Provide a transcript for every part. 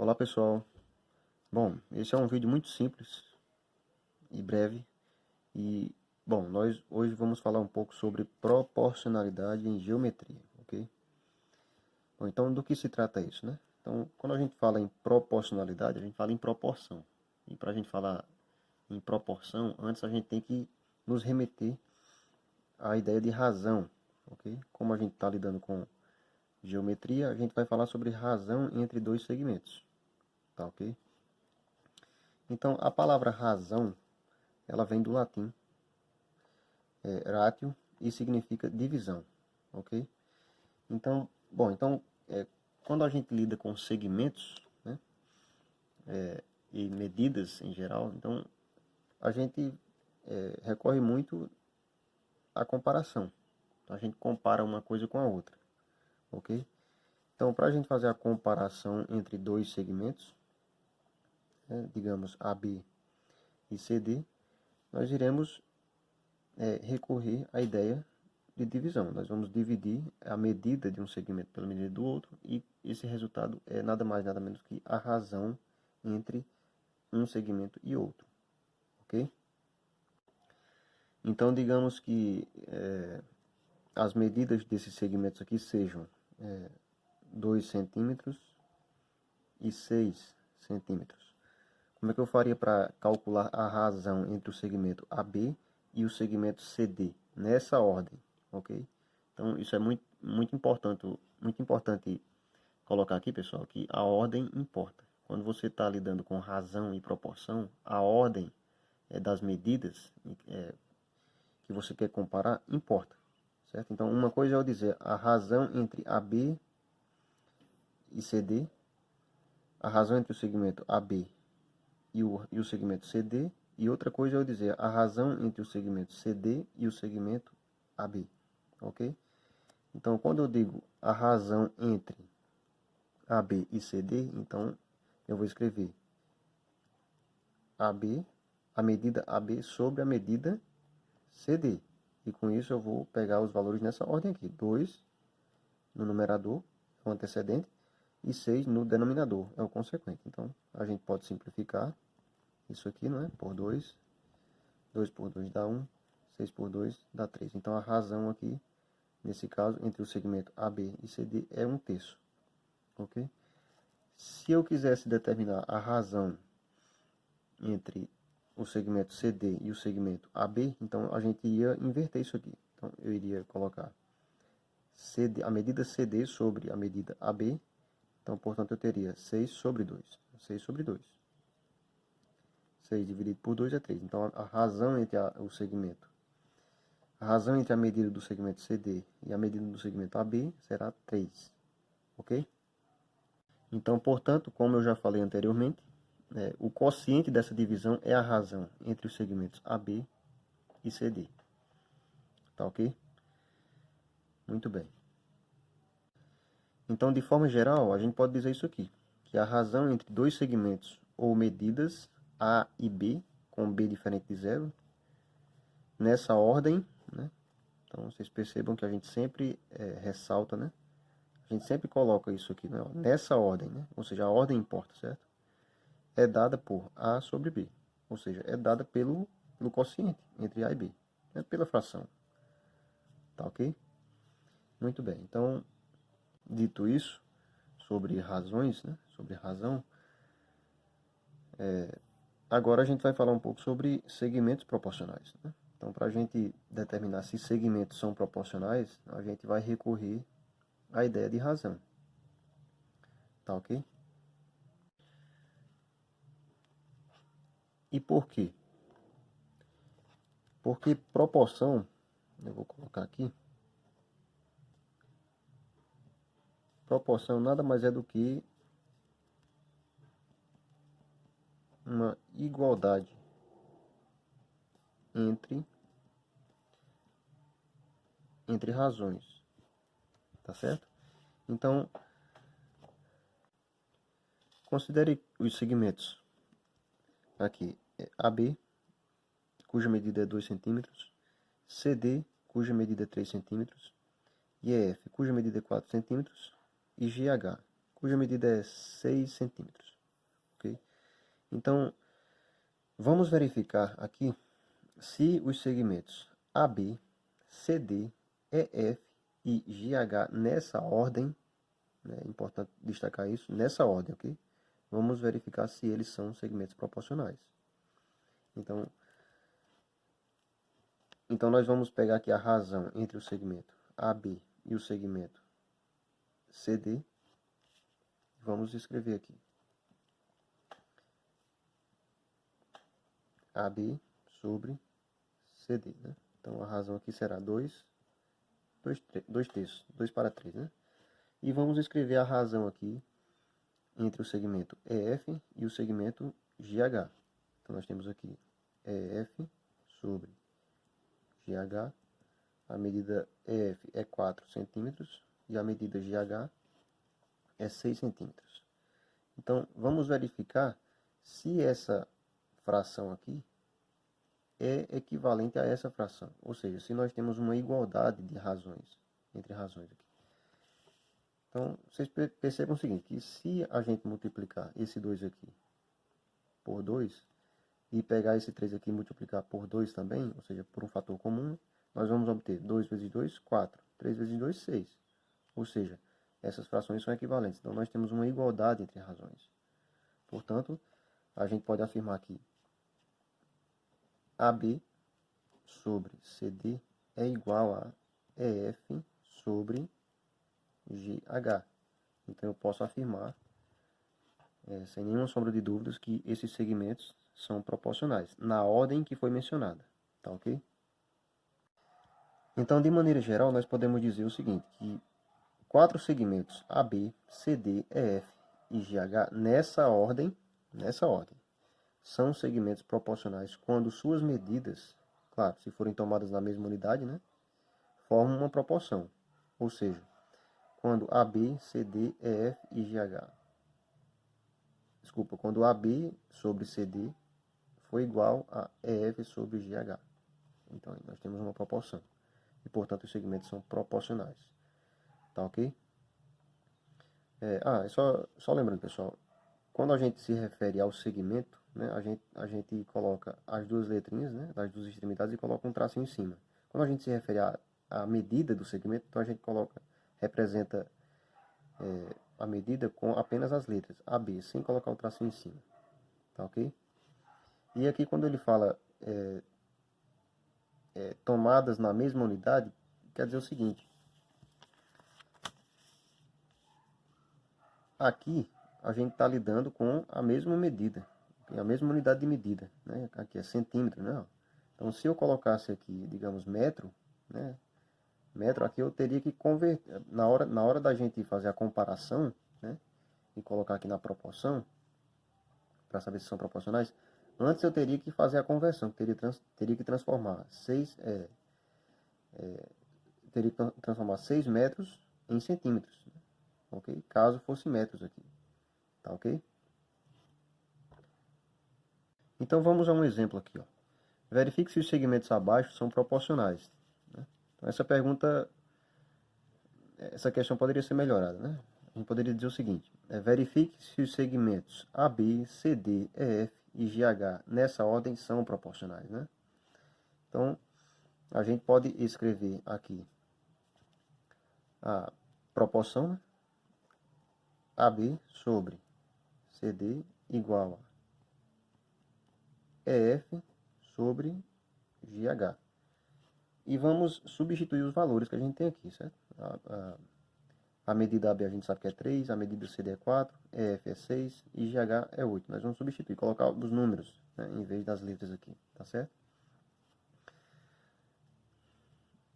Olá pessoal, bom, esse é um vídeo muito simples e breve e, bom, nós hoje vamos falar um pouco sobre proporcionalidade em geometria, ok? Bom, então do que se trata isso, né? Então, quando a gente fala em proporcionalidade, a gente fala em proporção. E para a gente falar em proporção, antes a gente tem que nos remeter à ideia de razão, ok? Como a gente está lidando com geometria, a gente vai falar sobre razão entre dois segmentos, tá ok? Então, a palavra razão, ela vem do latim, ratio, e significa divisão, ok? Então, bom, quando a gente lida com segmentos, né, e medidas em geral, então a gente recorre muito à comparação. Então, a gente compara uma coisa com a outra, ok? Então, para a gente fazer a comparação entre dois segmentos, né, digamos AB e CD, nós iremos recorrer à ideia de divisão. Nós vamos dividir a medida de um segmento pela medida do outro e esse resultado é nada mais nada menos que a razão entre um segmento e outro, ok? Então digamos que as medidas desses segmentos aqui sejam 2 centímetros e 6 centímetros. Como é que eu faria para calcular a razão entre o segmento AB e o segmento CD? Nessa ordem, ok? Então isso é muito importante colocar aqui, pessoal, que a ordem importa. Quando você está lidando com razão e proporção, a ordem das medidas que você quer comparar importa, certo? Então uma coisa é eu dizer a razão entre AB e CD, a razão entre o segmento AB e o segmento CD, e outra coisa é eu dizer a razão entre o segmento CD e o segmento AB, ok? Então, quando eu digo a razão entre AB e CD, então eu vou escrever AB, a medida AB sobre a medida CD. E com isso eu vou pegar os valores nessa ordem aqui. 2 no numerador, é o antecedente, e 6 no denominador, é o consequente. Então, a gente pode simplificar isso aqui, não é? Por 2. 2 por 2 dá 1. 6 por 2 dá 3. Então, a razão aqui, nesse caso, entre o segmento AB e CD é 1/3. Ok? Se eu quisesse determinar a razão entre o segmento CD e o segmento AB, então a gente ia inverter isso aqui. Então, eu iria colocar CD, a medida CD sobre a medida AB. Então, portanto, eu teria 6 sobre 2. 6 sobre 2. 6 dividido por 2 é 3. Então, a razão entre o segmento, a razão entre a medida do segmento CD e a medida do segmento AB será 3. Ok? Então, portanto, como eu já falei anteriormente, o quociente dessa divisão é a razão entre os segmentos AB e CD. Tá ok? Muito bem. Então, de forma geral, a gente pode dizer isso aqui, que a razão entre dois segmentos ou medidas A e B, com B diferente de zero, nessa ordem, né? Então, vocês percebam que a gente sempre ressalta, né? A gente sempre coloca isso aqui, né? Nessa ordem, né? Ou seja, a ordem importa, certo? É dada por A sobre B. Ou seja, é dada pelo quociente entre A e B. É pela fração. Tá ok? Muito bem. Então, dito isso, sobre razões, né? Sobre razão, agora a gente vai falar um pouco sobre segmentos proporcionais, né? Então, para a gente determinar se segmentos são proporcionais, a gente vai recorrer à ideia de razão. Tá ok? E por quê? Porque proporção, eu vou colocar aqui, proporção nada mais é do que uma igualdade entre razões, tá certo? Então, considere os segmentos aqui, AB, cuja medida é 2 centímetros, CD, cuja medida é 3 centímetros, e EF, cuja medida é 4 centímetros, e GH, cuja medida é 6 centímetros. Ok? Então, vamos verificar aqui se os segmentos AB, CD, EF e GH nessa ordem, né, é importante destacar isso, nessa ordem, ok? Vamos verificar se eles são segmentos proporcionais. Então nós vamos pegar aqui a razão entre o segmento AB e o segmento CD. Vamos escrever aqui. AB sobre CD, né? Então a razão aqui será 2 terços, 2 para 3, né? E vamos escrever a razão aqui entre o segmento EF e o segmento GH. Então nós temos aqui EF sobre GH, a medida EF é 4 centímetros e a medida GH é 6 centímetros. Então vamos verificar se essa fração aqui é equivalente a essa fração, ou seja, se nós temos uma igualdade de razões, entre razões aqui. Então, vocês percebam o seguinte, que se a gente multiplicar esse 2 aqui por 2, e pegar esse 3 aqui e multiplicar por 2 também, ou seja, por um fator comum, nós vamos obter 2 vezes 2, 4, 3 vezes 2, 6. Ou seja, essas frações são equivalentes. Então, nós temos uma igualdade entre razões. Portanto, a gente pode afirmar que AB sobre CD é igual a EF sobre GH. Então eu posso afirmar, sem nenhuma sombra de dúvidas, que esses segmentos são proporcionais, na ordem que foi mencionada. Tá ok? Então, de maneira geral, nós podemos dizer o seguinte, que 4 segmentos AB, CD, EF e GH nessa ordem, são segmentos proporcionais quando suas medidas, claro, se forem tomadas na mesma unidade, né, formam uma proporção. Ou seja, quando AB, CD, EF e GH. Desculpa, quando AB sobre CD for igual a EF sobre GH. Então, nós temos uma proporção. E, portanto, os segmentos são proporcionais. Tá ok? Só lembrando, pessoal, quando a gente se refere ao segmento, né, a gente coloca as duas letrinhas, né, das duas extremidades e coloca um tracinho em cima. Quando a gente se refere à medida do segmento, então a gente representa a medida com apenas as letras AB, sem colocar o tracinho em cima. Tá ok? E aqui quando ele fala tomadas na mesma unidade, quer dizer o seguinte. Aqui a gente está lidando com a mesma medida, a mesma unidade de medida, né? Aqui é centímetro, né? Então se eu colocasse aqui, digamos, metro, né? Metro aqui eu teria que converter, na hora da gente fazer a comparação, né? E colocar aqui na proporção, para saber se são proporcionais, antes eu teria que fazer a conversão, teria que transformar 6 metros em centímetros, né? Ok? Caso fosse metros aqui, tá ok? Então vamos a um exemplo aqui, ó. Verifique se os segmentos abaixo são proporcionais, né? Então essa questão poderia ser melhorada, né? A gente poderia dizer o seguinte, verifique se os segmentos AB, CD, EF e GH nessa ordem são proporcionais, né? Então, a gente pode escrever aqui a proporção, né? AB sobre CD igual a EF sobre GH. E vamos substituir os valores que a gente tem aqui, certo? A medida AB a gente sabe que é 3, a medida CD é 4, EF é 6 e GH é 8. Nós vamos substituir, colocar os números, né, em vez das letras aqui, tá certo?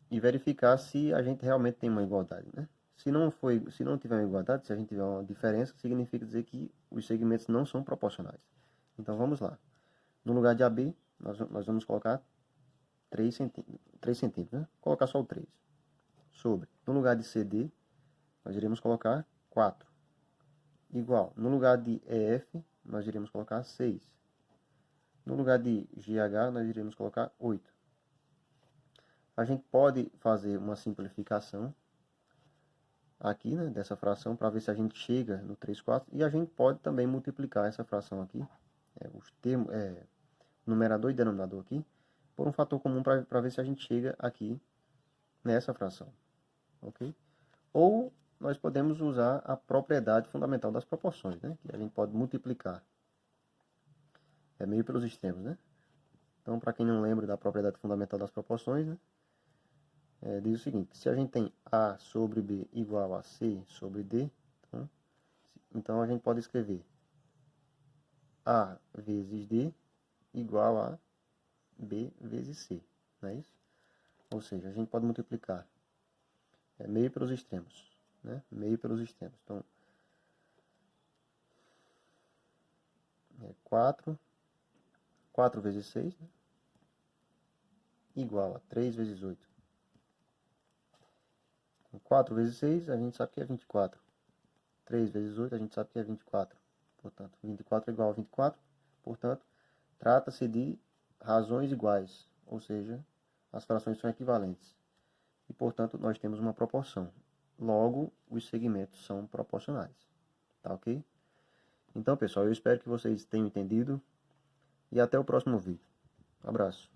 E verificar se a gente realmente tem uma igualdade, né? Se não tiver uma igualdade, se a gente tiver uma diferença, significa dizer que os segmentos não são proporcionais. Então vamos lá. No lugar de AB, nós vamos colocar 3 centímetros, né? Colocar só o 3. Sobre. No lugar de CD, nós iremos colocar 4. Igual. No lugar de EF, nós iremos colocar 6. No lugar de GH, nós iremos colocar 8. A gente pode fazer uma simplificação. aqui, né, dessa fração, para ver se a gente chega no 3/4, e a gente pode também multiplicar essa fração aqui, os termos, numerador e denominador aqui, por um fator comum para ver se a gente chega aqui nessa fração, ok? Ou nós podemos usar a propriedade fundamental das proporções, né, que a gente pode multiplicar, meio pelos extremos, né? Então, para quem não lembra da propriedade fundamental das proporções, né, diz o seguinte: se a gente tem A sobre B igual a C sobre D, então a gente pode escrever A vezes D igual a B vezes C, não é isso? Ou seja, a gente pode multiplicar meio pelos extremos, né? Meio pelos extremos. Então, 4 vezes 6, né, igual a 3 vezes 8. 4 vezes 6, a gente sabe que é 24. 3 vezes 8, a gente sabe que é 24. Portanto, 24 é igual a 24. Portanto, trata-se de razões iguais, ou seja, as frações são equivalentes. E, portanto, nós temos uma proporção. Logo, os segmentos são proporcionais. Tá ok? Então, pessoal, eu espero que vocês tenham entendido. E até o próximo vídeo. Abraço.